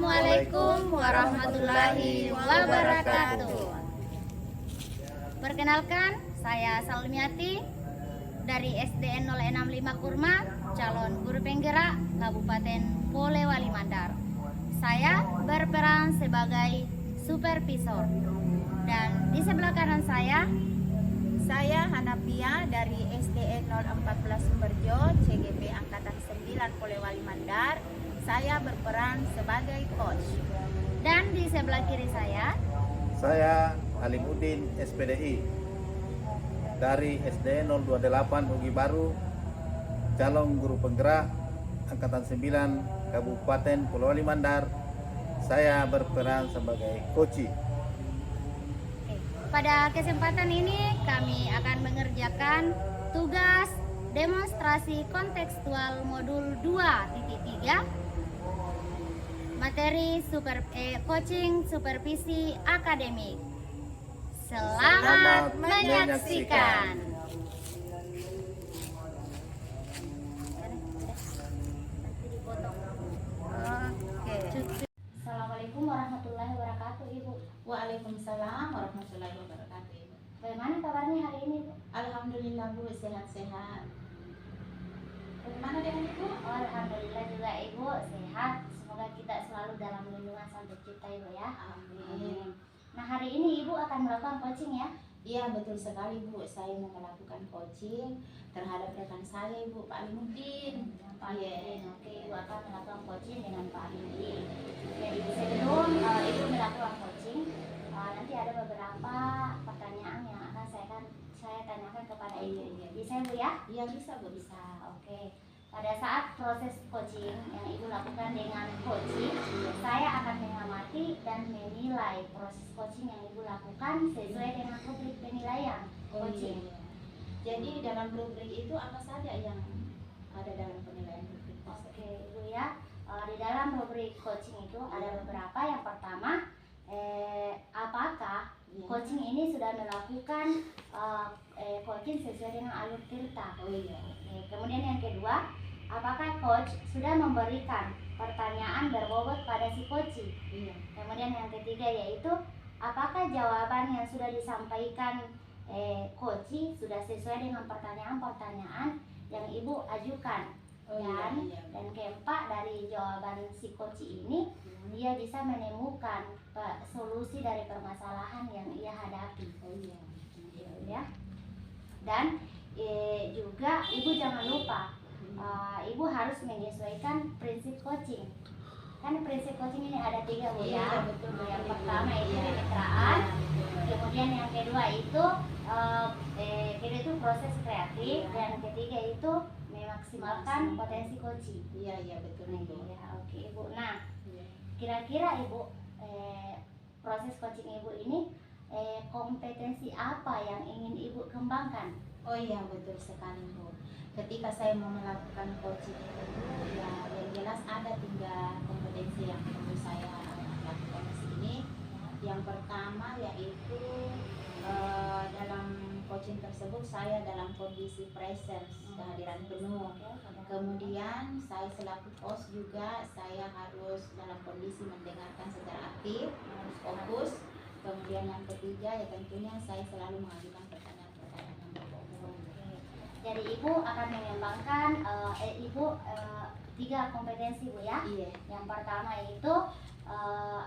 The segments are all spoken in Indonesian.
Assalamualaikum warahmatullahi wabarakatuh. Perkenalkan, saya Salmiati dari SDN 065 Kurma, calon guru penggerak Kabupaten Polewali Mandar. Saya berperan sebagai supervisor. Dan di sebelah kanan saya Hanafia dari SDN 014 Sumberjo, CGP Angkatan 9 Polewali Mandar. Saya berperan sebagai coach. Dan di sebelah kiri saya Alimuddin SPDI dari SD 028 Ugi Baru, calon guru penggerak Angkatan 9 Kabupaten Polewali Mandar. Saya berperan sebagai coach. Pada kesempatan ini kami akan mengerjakan tugas demonstrasi kontekstual modul 2.3 materi coaching supervisi akademik. Selamat menyaksikan. Assalamualaikum warahmatullahi wabarakatuh, Ibu. Waalaikumsalam warahmatullahi wabarakatuh, Ibu. Bagaimana kabarnya hari ini, Bu? Alhamdulillah, Bu, sehat-sehat. Bagaimana dengan Ibu? Alhamdulillah juga, Ibu, sehat. Semoga kita selalu dalam lindungan Sang Pencipta, Ibu, ya. Amin. Nah, hari ini Ibu akan melakukan coaching, ya? Iya, betul sekali, Bu. Saya mau melakukan coaching terhadap rekan saya, Ibu, Pak Alimuddin. Pak Alimuddin. Oke, Ibu akan melakukan coaching dengan Pak Alimuddin. Jadi sebelum Ibu melakukan coaching, nanti ada beberapa pertanyaan yang akan saya tanyakan kepada Ibu. Bisa, Bu, ya? Iya, bisa, Bu. Bisa. Oke. Pada saat proses coaching yang Ibu lakukan dengan coaching, saya akan mengamati dan menilai proses coaching yang Ibu lakukan sesuai dengan rubrik penilaian coaching. Iya. Jadi dalam rubrik itu apa saja yang ada dalam penilaian rubrik tersebut? Oke, Ibu, ya. Di dalam rubrik coaching itu ada beberapa. Yang pertama, apakah coaching ini sudah melakukan coaching sesuai dengan alur cerita? Oh iya. Kemudian yang kedua, apakah coach sudah memberikan pertanyaan berbobot pada si coach? Iya. Kemudian yang ketiga yaitu, apakah jawaban yang sudah disampaikan coach sudah sesuai dengan pertanyaan-pertanyaan yang Ibu ajukan? Oh, iya. Dan keempat, dari jawaban si coach ini dia bisa menemukan solusi dari permasalahan yang ia hadapi. Oh iya. Ya. Dan juga Ibu jangan lupa, Ibu harus menyesuaikan prinsip coaching. Kan prinsip coaching ini ada 3, Bu, ya. Iya, betul. Yang pertama itu kemitraan, kemudian yang kedua itu proses kreatif, dan ketiga itu memaksimalkan potensi coaching. Iya, betul, Ibu. Ya, oke, Ibu. Nah, kira-kira Ibu, proses coaching Ibu ini kompetensi apa yang ingin Ibu kembangkan? Oh iya, betul sekali, Bu. Ketika saya mau melakukan coaching itu, ya yang jelas ada 3 kompetensi yang perlu saya lakukan di sini. Yang pertama yaitu dalam coaching tersebut saya dalam kondisi presence, kehadiran penuh. Kemudian saya selaku host juga saya harus dalam kondisi mendengarkan secara aktif, harus fokus. Kemudian yang ketiga ya tentunya saya selalu mengajukan pertanyaan-pertanyaan yang berbobot. Jadi Ibu akan mengembangkan 3 kompetensi, Bu, ya. Iya. Yang pertama itu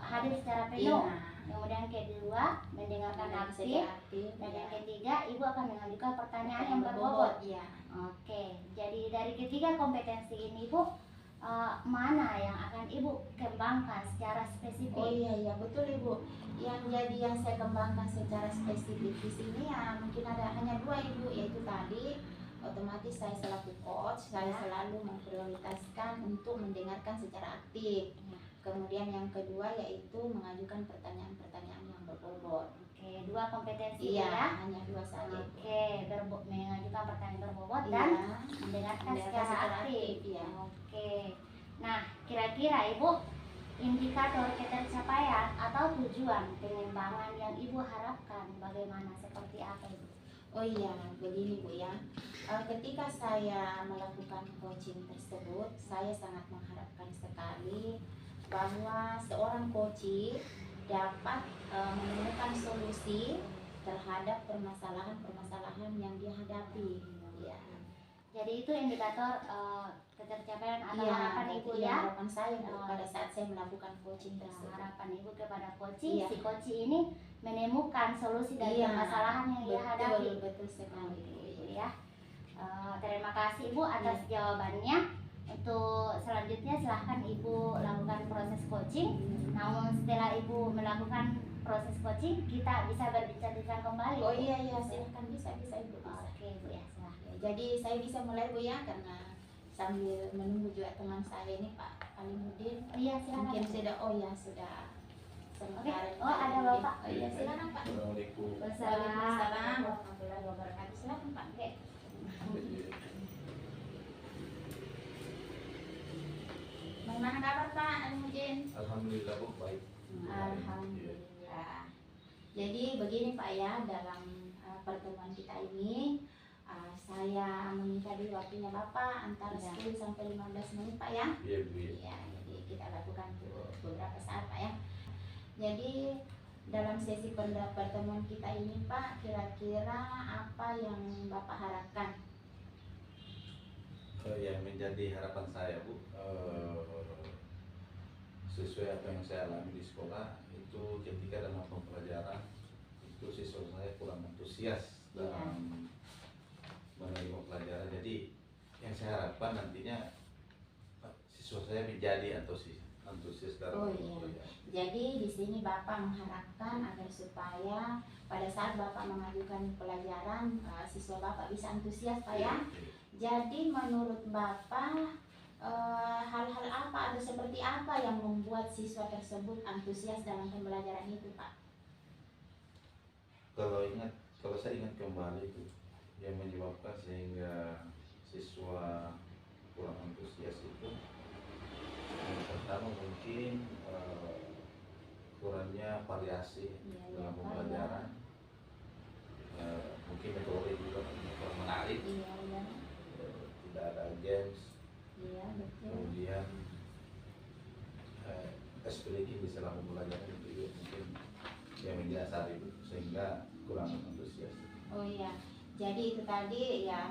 hadir secara penuh. Iya. Kemudian kedua, mendengarkan aktif. Dan yang ketiga, Ibu akan mengajukan pertanyaan yang berbobot. Iya. Oke. Jadi dari ketiga kompetensi ini, Bu, mana yang akan Ibu kembangkan secara spesifik? Oh iya, betul, Ibu. Yang saya kembangkan secara spesifik di sini ya mungkin hanya 2, Ibu, yaitu tadi otomatis saya selaku coach saya selalu memprioritaskan untuk mendengarkan secara aktif. Kemudian yang kedua yaitu mengajukan pertanyaan-pertanyaan yang berbobot. Oke, 2 kompetensi, iya, ya. Hanya 2 saja. Oke, mengajukan pertanyaan berbobot dan mendengarkan secara aktif. Iya. Oke. Nah, kira-kira Ibu, indikator ketercapaian atau tujuan pengembangan yang Ibu harapkan bagaimana, seperti apa, Ibu? Oh iya, begini, Bu, ya. Ketika saya melakukan coaching tersebut, saya sangat mengharapkan sekali bahwa seorang coach dapat menemukan solusi terhadap permasalahan-permasalahan yang dia hadapi. Ya. Jadi itu indikator ketercapaian atau Iya, harapan ibu iya, ya. harapan saya Bu, pada saat saya melakukan coaching Nah, tersebut. harapan ibu kepada coach, Iya. si coach ini menemukan solusi dari Iya, permasalahan yang dia hadapi. betul sekali Bu. Ibu ya. Terima kasih Ibu atas jawabannya. Untuk selanjutnya silahkan Ibu lakukan proses coaching. Namun setelah Ibu melakukan proses coaching, kita bisa berbincang-bincang kembali. Oh iya, silahkan bisa Ibu. Bisa. Oke Bu ya, silahkan. Ya, jadi saya bisa mulai Bu ya, karena sambil menunggu juga teman saya ini Pak Alimuddin. Oh iya, silahkan. Mungkin sudah sementara. Oke. Oh, ada Bapak. Oh iya, silakan Pak. Assalamualaikum. Waalaikumsalam warahmatullahi wabarakatuh. Silakan Pak. Oke. Bagaimana kabar Pak Alimuddin? Alhamdulillah Bu, baik. Alhamdulillah. Jadi begini Pak ya, dalam pertemuan kita ini saya meminta dulu waktunya Bapak antara Ya. 10 sampai 15 menit Pak ya. Iya Bu. Ya, jadi kita lakukan beberapa saat Pak ya. Jadi dalam sesi pertemuan kita ini Pak, kira-kira apa yang Bapak harapkan? Yang menjadi harapan saya Bu, sesuai apa yang saya alami di sekolah itu ketika dalam pembelajaran itu siswa saya kurang antusias dalam menerima pelajaran. Jadi yang saya harapkan nantinya siswa saya menjadi antusias Oh dalam iya. pelajaran. Jadi di sini Bapak mengharapkan agar supaya pada saat Bapak mengajukan pelajaran siswa Bapak bisa antusias Pak ya. Jadi menurut Bapak hal-hal apa atau seperti apa yang membuat siswa tersebut antusias dalam pembelajaran itu Pak? Kalau saya ingat kembali itu yang menyebabkan sehingga siswa kurang antusias itu yang pertama mungkin kurangnya variasi dalam pembelajaran. Mungkin metode juga kurang menarik. Iya. Tidak ada games, Iya, betul. kemudian speaking di selama pembelajaran itu juga mungkin yang mendasar itu sehingga kurang antusias. Oh iya. Jadi itu tadi ya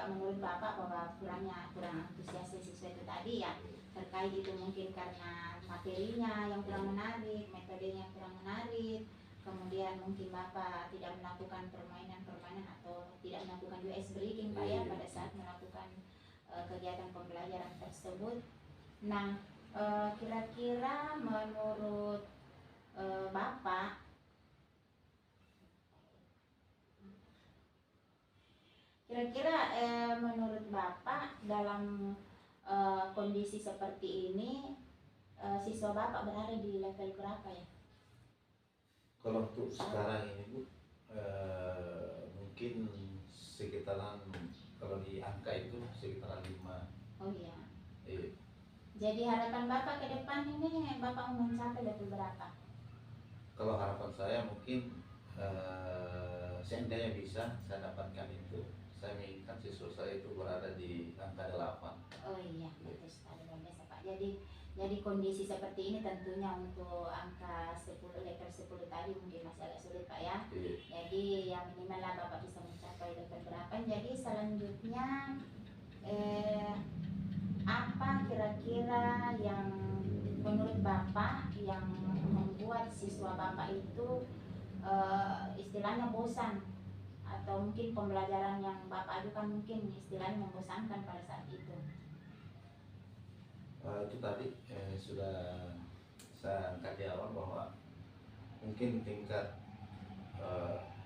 menurut Bapak bahwa kurang antusias siswa itu tadi ya, terkait itu mungkin karena materinya yang kurang menarik, metodenya kurang menarik, kemudian mungkin Bapak tidak melakukan permainan atau tidak melakukan juga ice breaking Pak ya pada saat melakukan kegiatan pembelajaran tersebut. Nah, kira-kira menurut Bapak menurut Bapak dalam kondisi seperti ini siswa Bapak berada di level berapa ya? Kalau untuk sekarang ini Bu, mungkin sekitaran kalau di angka itu sekitaran 5. Oh iya. Iya. Jadi harapan Bapak ke depan ini Bapak mau mencapai level berapa? Kalau harapan saya mungkin seandainya bisa saya dapatkan itu, saya menginginkan siswa saya itu berada di angka 8. Oh iya, betul sekali luar biasa Pak. Jadi kondisi seperti ini tentunya untuk angka 10 level 10 tadi mungkin masih agak sulit Pak ya. Iya. Jadi yang minimal lah Bapak bisa mencapai level berapa. Jadi selanjutnya apa kira-kira yang menurut Bapak yang membuat siswa Bapak itu istilahnya bosan atau mungkin pembelajaran yang Bapak ajukan mungkin istilahnya membosankan pada saat itu? Itu tadi sudah saya angkat di awal bahwa mungkin tingkat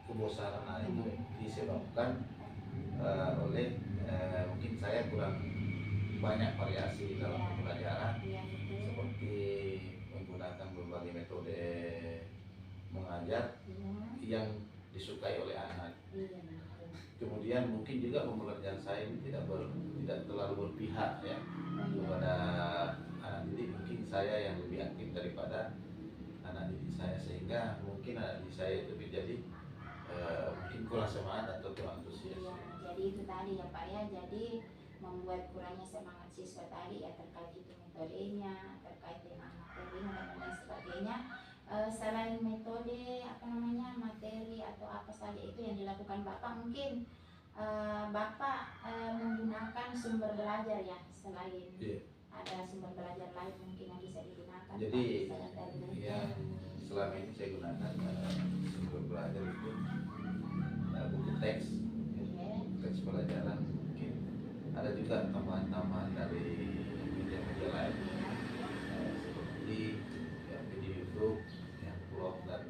kebosanan itu disebabkan oleh mungkin saya kurang banyak variasi dalam pembelajaran, Iya, betul. seperti menggunakan berbagai metode mengajar Iya, yang disukai oleh anak. iya betul. Kemudian mungkin juga pembelajaran saya ini tidak terlalu berpihak ya Oh, iya. kepada anak didik. Mungkin saya yang lebih aktif daripada anak didik saya, sehingga mungkin anak didik saya itu menjadi mungkin kurang semangat atau kurang antusias. Iya, jadi itu tadi ya Pak ya. Jadi membuat kurangnya semangat siswa tadi ya terkait itu metodenya, terkait dengan materinya dan lain sebagainya. Selain metode materi atau apa saja itu yang dilakukan Bapak, mungkin Bapak menggunakan sumber belajar ya, selain ada sumber belajar lain mungkin yang bisa digunakan. Jadi Pak, yang selama ini saya gunakan sumber belajar itu buku teks, teks pelajaran, mungkin ada juga tambahan-tambahan dari media-media lain seperti video YouTube, blog dan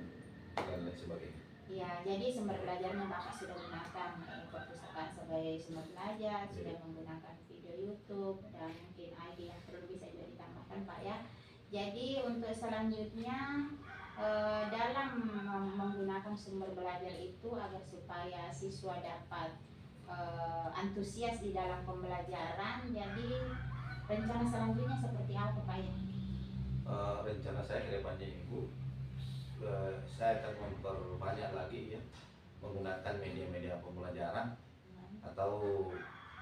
lain sebagainya. Ya, jadi sumber belajarnya Bapak sudah gunakan perpustakaan sebagai sumber belajar, sudah menggunakan video YouTube dan mungkin ID yang perlu bisa juga ditambahkan Pak ya. Jadi untuk selanjutnya dalam menggunakan sumber belajar itu agar supaya siswa dapat antusias di dalam pembelajaran, jadi rencana selanjutnya seperti apa Pak ya? Rencana saya ke depannya Ibu, saya akan memperbanyak lagi ya menggunakan media-media pembelajaran atau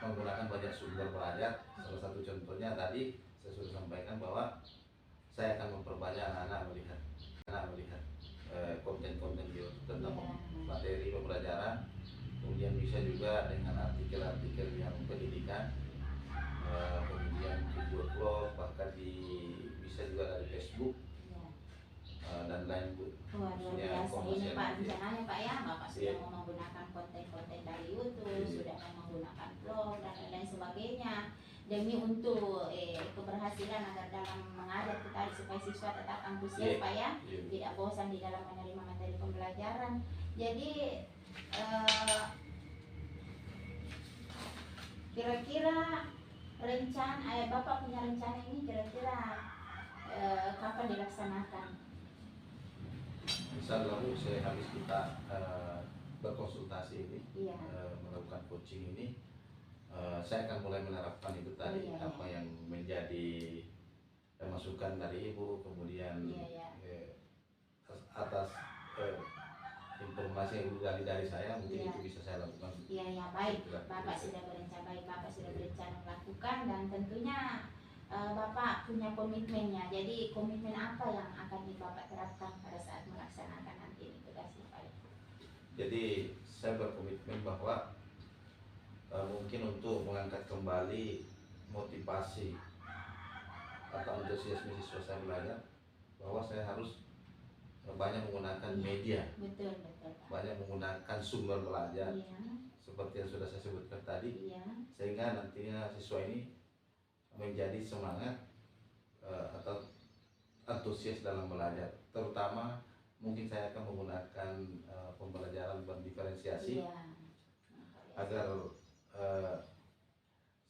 menggunakan banyak sumber belajar. Salah satu contohnya tadi saya sudah sampaikan bahwa saya akan memperbanyak anak-anak melihat konten-konten tentang materi pembelajaran, kemudian bisa juga dengan artikel-artikel yang pendidikan, kemudian video blog, bahkan bisa juga dari Facebook dan lain Bu. Luar biasa ini Pak rencananya Pak ya, Bapak sudah mau menggunakan konten-konten dari YouTube, sudah mau menggunakan blog dan lain sebagainya demi untuk keberhasilan agar dalam mengajar kita supaya siswa tetap antusias Pak ya, tidak bosan di dalam menerima materi pembelajaran. Jadi kira-kira rencana Bapak punya rencana ini kira-kira kapan dilaksanakan? Misal lalu saya habis kita berkonsultasi ini, melakukan coaching ini, saya akan mulai menerapkan itu tadi, apa yang menjadi masukan dari Ibu, kemudian atas informasi yang digali dari saya, mungkin itu bisa saya lakukan. Iya, baik. Bapak sudah berencana melakukan dan tentunya Bapak punya komitmennya. Jadi komitmen apa yang akan Bapak terapkan pada saat melaksanakan nanti ini tugasnya Pak? Jadi saya berkomitmen bahwa mungkin untuk mengangkat kembali motivasi atau antusiasme siswa saya belajar, bahwa saya harus banyak menggunakan media, banyak menggunakan sumber belajar, seperti yang sudah saya sebutkan tadi, sehingga nantinya siswa ini menjadi semangat atau antusias dalam belajar. Terutama mungkin saya akan menggunakan pembelajaran berdiferensiasi agar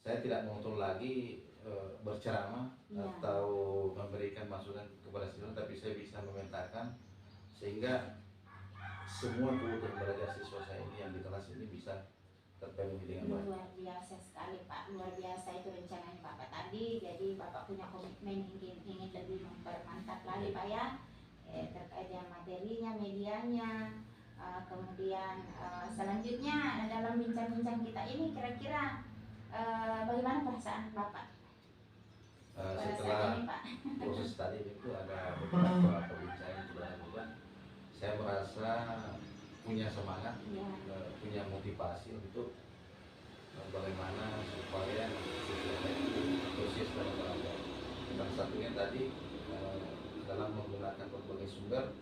saya tidak monoton lagi berceramah atau memberikan masukan kepada siswa, tapi saya bisa memetakan sehingga semua kebutuhan belajar siswa saya ini yang di kelas ini bisa terpenuhi dengan baik. Luar biasa sekali Pak, luar biasa itu rencananya Bapak tadi. Jadi Bapak punya komitmen ingin lebih mempermantap lagi Pak ya, terkait dengan materinya, medianya. Kemudian selanjutnya dalam bincang-bincang kita ini kira-kira bagaimana perasaan Bapak? Setelah proses tadi itu ada beberapa perbincangan yang sudah dilakukan, saya merasa punya semangat, punya motivasi untuk bagaimana supaya proses dalam belajar. Dan satunya tadi dalam menggunakan berbagai sumber,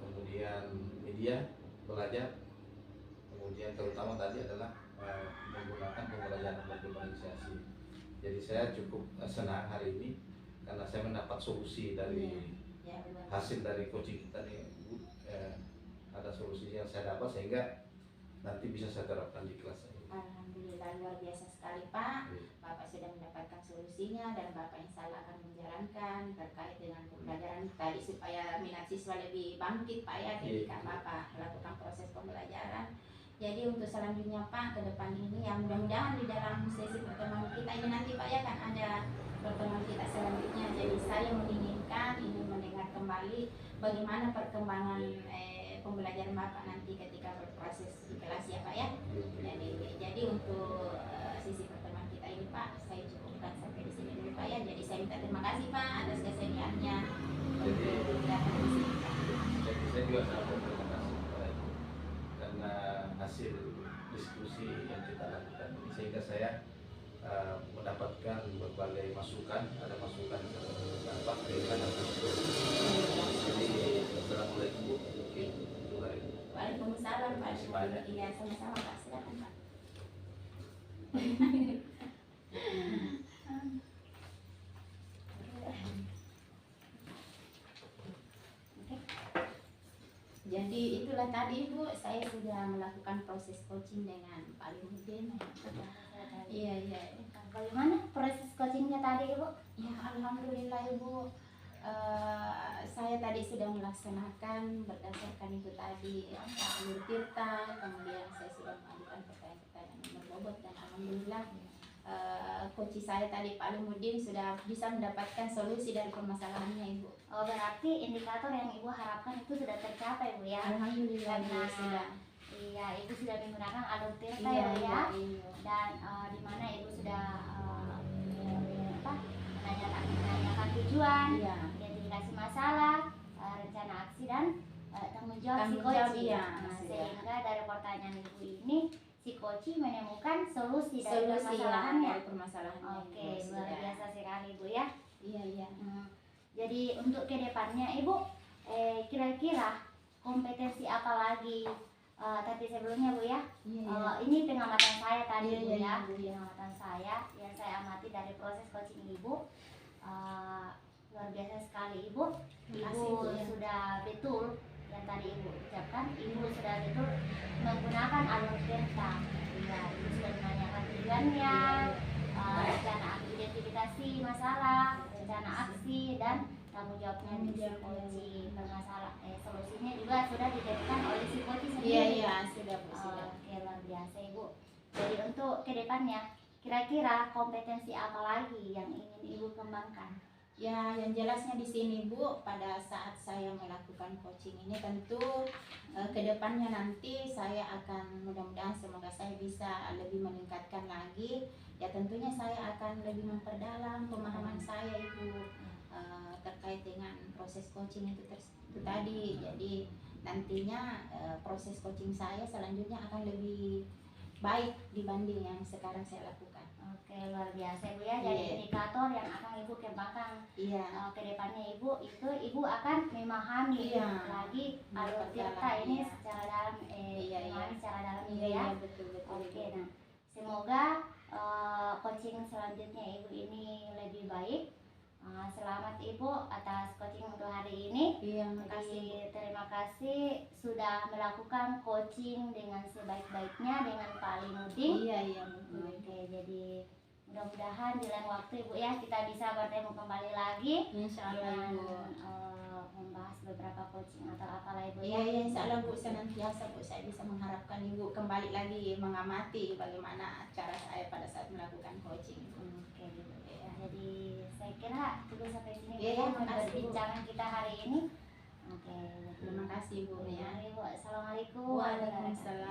kemudian media belajar, kemudian terutama tadi adalah menggunakan pembelajaran berdiferensiasi. Jadi saya cukup senang hari ini karena saya mendapat solusi dari hasil dari coaching kita nih Bu. Ada solusi yang saya dapat sehingga nanti bisa saya terapkan di kelas saya. Alhamdulillah, luar biasa sekali Pak. Bapak sudah mendapatkan solusinya dan Bapak insya Allah akan menjalankan terkait dengan pembelajaran tadi supaya minat siswa lebih bangkit Pak ya ketika Bapak melakukan proses pembelajaran. Jadi untuk selanjutnya Pak ke depan ini ya mudah-mudahan di dalam sesi pertemuan kita ini nanti Pak ya kan ada pertemuan kita selanjutnya. Jadi saya menginginkan ingin mendengar kembali bagaimana perkembangan pembelajaran Bapak nanti ketika berproses di kelas ya Pak ya. Jadi untuk sesi pertemuan kita terima kasih Pak atas kesediaannya Jadi, untuk datang di sini Pak. saya juga sangat berterima kasih kepada Ibu karena hasil diskusi yang kita lakukan ini sehingga saya mendapatkan berbagai masukan, ada masukan dampak keinginan dan Jadi, assalamualaikum warahmatullahi wabarakatuh. Waalaikumsalam Pak. Terima kasih banyak. Iya sama-sama Pak, silakan Pak. Jadi itulah tadi Ibu, saya sudah melakukan proses coaching dengan Pak Limudin. Iya iya. Bagaimana proses coachingnya tadi Ibu? Ya alhamdulillah Ibu. Saya tadi sudah melaksanakan berdasarkan itu tadi alur tirta, kemudian saya sudah mengajukan pertanyaan-pertanyaan yang berbobot dan alhamdulillah coach saya tadi Pak Lumudin sudah bisa mendapatkan solusi dari permasalahannya Ibu. Oh, berarti indikator yang Ibu harapkan itu sudah tercapai Bu ya? Alhamdulillah Karena Ibu sudah. Iya, Ibu sudah menggunakan alur tirta Iya, ya Bu ya? iya. Dan di mana Ibu sudah menanyakan tujuan, Iya. identifikasi masalah, rencana aksi dan tanggung jawab si Tanggung jawab, coach. iya. Nah, Iya. sehingga dari pertanyaan Ibu ini si coach menemukan solusi dari Solusi permasalahannya. dari permasalahannya. Oke, Ibu, luar sudah. biasa sekali Bu ya. Iya iya. Jadi untuk kedepannya Ibu, kira-kira kompetensi apa lagi? Tapi sebelumnya Bu ya, Iya iya. ini pengamatan saya tadi Iya, Bu iya, ya, iya, iya. pengamatan saya yang saya amati dari proses coaching Ibu, luar biasa sekali Ibu. Terima Ibu kasih, Bu, ya. sudah betul yang tadi Ibu ucapkan, Ibu sudah betul menggunakan alur tirta. Ya, Ibu sudah menanyakan tujuannya, rencana identifikasi masalah, rencana aksi dan tanggung jawabnya di si coach. Bermasalah, solusinya juga sudah diberikan oleh si coach sendiri. Iya iya sudah Bu sudah. Oke, luar biasa Ibu. Jadi untuk kedepannya, kira-kira kompetensi apa lagi yang ingin Ibu kembangkan? Ya, yang jelasnya di sini Bu, pada saat saya melakukan coaching ini tentu kedepannya nanti saya akan mudah-mudahan semoga saya bisa lebih meningkatkan lagi. Ya tentunya saya akan lebih memperdalam pemahaman saya Ibu terkait dengan proses coaching itu tadi. Jadi nantinya proses coaching saya selanjutnya akan lebih baik dibanding yang sekarang saya lakukan. Oke, luar biasa Bu ya. Jadi Iya. indikator yang akan Ibu kembangkan Iya. kedepannya Ibu akan memahami Iya. lagi alur Memperdalam, tirta ini iya. secara dalam, Iya, memahami secara dalam Iya Ibu ya. iya betul betul. Oke, Ibu. nah semoga coaching selanjutnya Ibu ini lebih baik. Selamat Ibu atas coaching untuk hari ini. Iya, makasih. Jadi terima kasih sudah melakukan coaching dengan sebaik-baiknya dengan Pak Limudin. Iya iya betul. Oke, jadi mudah-mudahan di lain waktu Ibu ya kita bisa bertemu kembali lagi Insya Allah dengan Ibu. membahas beberapa coaching atau apalah Ibu Iya ya. iya insya Allah Bu, senantiasa Bu saya bisa mengharapkan Ibu kembali lagi mengamati bagaimana cara saya pada saat melakukan coaching. Oke, gitu ya. Jadi saya kira cukup sampai sini Bu Iya, ya terima kasih, Bu. perbincangan kita hari ini. Oke, Terima kasih Bu ya. Mari Bu. Assalamualaikum Waalaikumsalam